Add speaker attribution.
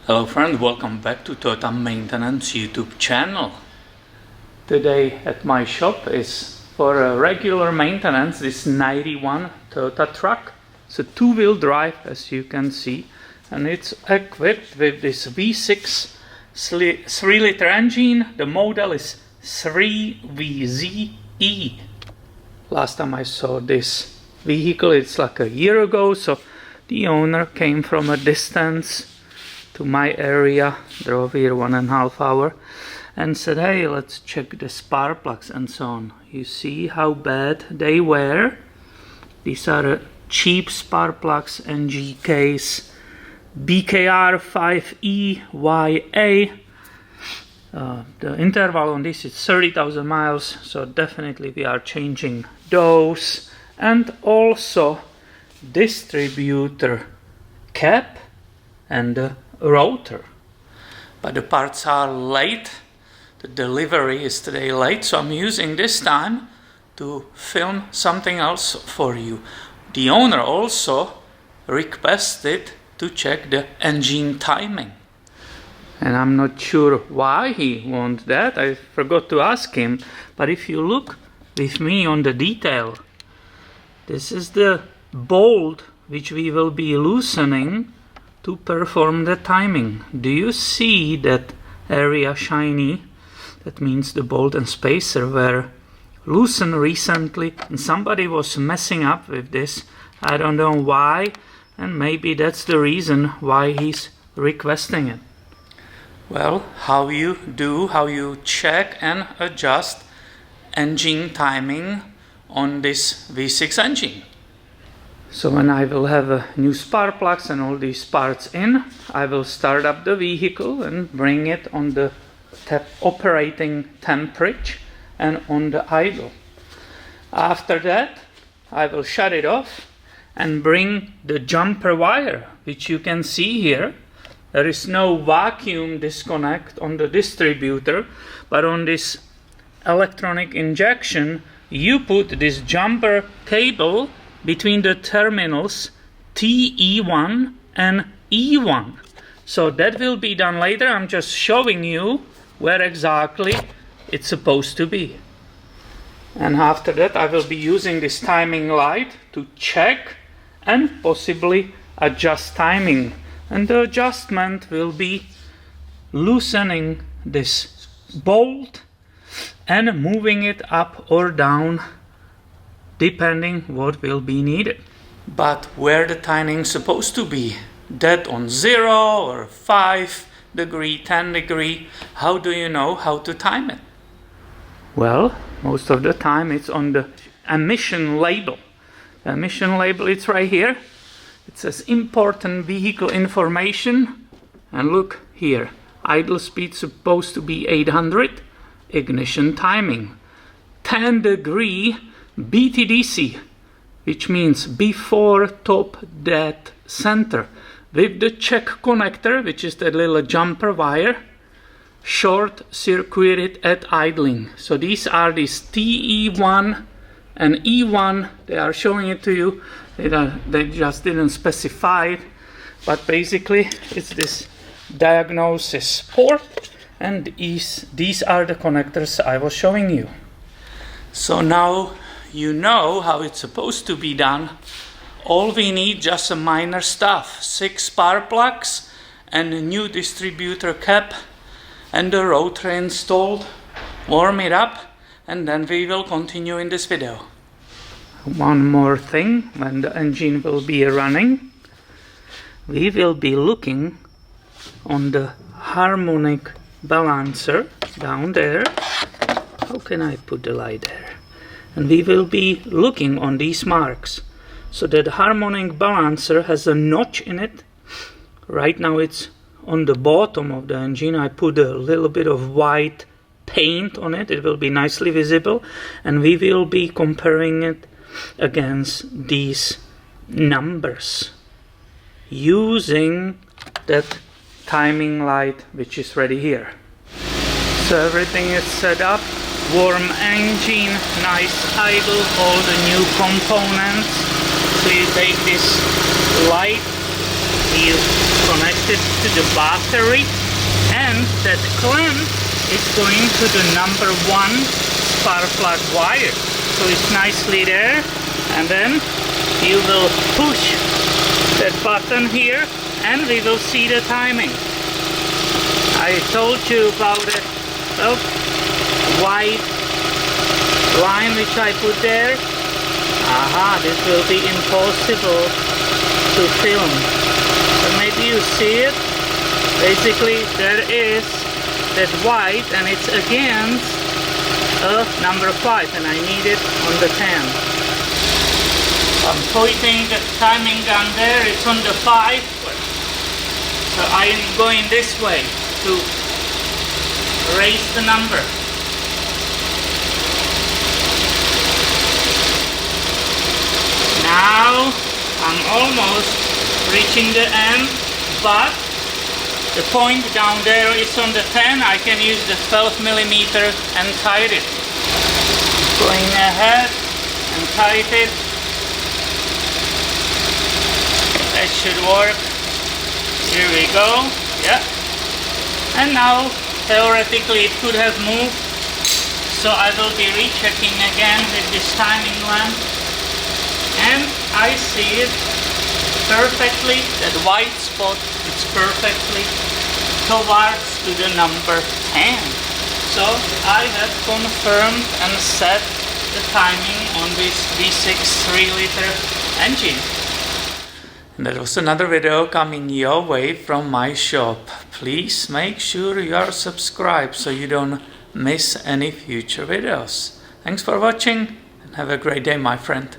Speaker 1: Hello friend, welcome back to Toyota Maintenance YouTube channel. Today at my shop is for a regular maintenance this 91 Toyota truck. It's a two-wheel drive, as you can see, and it's equipped with this V6 3-liter engine. The model is 3VZ-E. Last time I saw this vehicle, it's like a year ago, so the owner came from a distance to my area, drove here 1.5 hours, and said, hey, let's check the spark plugs and so on. You see how bad they were. These are cheap spark plugs, NG case BKR 5EYA. The interval on this is 30,000 miles, so definitely we are changing those. And also distributor cap and the rotor. But the parts are late. The delivery is today late, so I'm using this time to film something else for you. The owner also requested to check the engine timing. And I'm not sure why he wants that. I forgot to ask him. But if you look with me on the detail, this is the bolt which we will be loosening to perform the timing. Do you see that area shiny? That means the bolt and spacer were loosened recently, and somebody was messing up with this. I don't know why, and maybe that's the reason why he's requesting it. Well, how you check and adjust engine timing on this V6 engine. So when I will have a new spark plugs and all these parts in, I will start up the vehicle and bring it on the operating temperature and on the idle. After that, I will shut it off and bring the jumper wire, which you can see here. There is no vacuum disconnect on the distributor, but on this electronic injection, you put this jumper cable between the terminals TE1 and E1. So that will be done later. I'm just showing you where exactly it's supposed to be. And after that I will be using this timing light to check and possibly adjust timing. And the adjustment will be loosening this bolt and moving it up or down depending what will be needed. But where the timing is supposed to be? That on 0 or 5 degree, 10 degree? How do you know how to time it? Well, most of the time it's on the emission label. The emission label, it's right here. It says important vehicle information, and look here, idle speed supposed to be 800, ignition timing 10 degree BTDC, which means before top dead center, with the check connector, which is that little jumper wire, short circuited at idling. So these are these TE1 and E1. They are showing it to you. They just didn't specify it, but basically it's this diagnosis port, and these are the connectors I was showing you. So now you know how it's supposed to be done. All we need just some minor stuff: 6 spark plugs and a new distributor cap and the rotor installed. Warm it up and then we will continue in this video. One more thing, when the engine will be running, we will be looking on the harmonic balancer down there. How can I put the light there? And we will be looking on these marks. So that harmonic balancer has a notch in it. Right now it's on the bottom of the engine. I put a little bit of white paint on it. It will be nicely visible. And we will be comparing it against these numbers using that timing light which is ready here. So everything is set up. Warm engine, nice idle, all the new components. So you take this light you connect it to the battery, and that clamp is going to the number 1 spark plug wire. So it's nicely there, and then you will push that button here and we will see the timing. I told you about the white line which I put there. Aha, this will be impossible to film. But maybe you see it. Basically there is that white and it's against a number 5 and I need it on the 10. I'm pointing the timing gun there, it's on the 5. So I am going this way to raise the number. Now I'm almost reaching the end, but the point down there is on the 10. I can use the 12mm and tight it. Going ahead and tight it. That should work. Here we go. Yeah. And now theoretically it could have moved. So I will be rechecking again with this timing lamp. And I see it perfectly, that white spot, it's perfectly towards to the number 10. So I have confirmed and set the timing on this V6 3-liter engine. And that was another video coming your way from my shop. Please make sure you are subscribed so you don't miss any future videos. Thanks for watching and have a great day, my friend.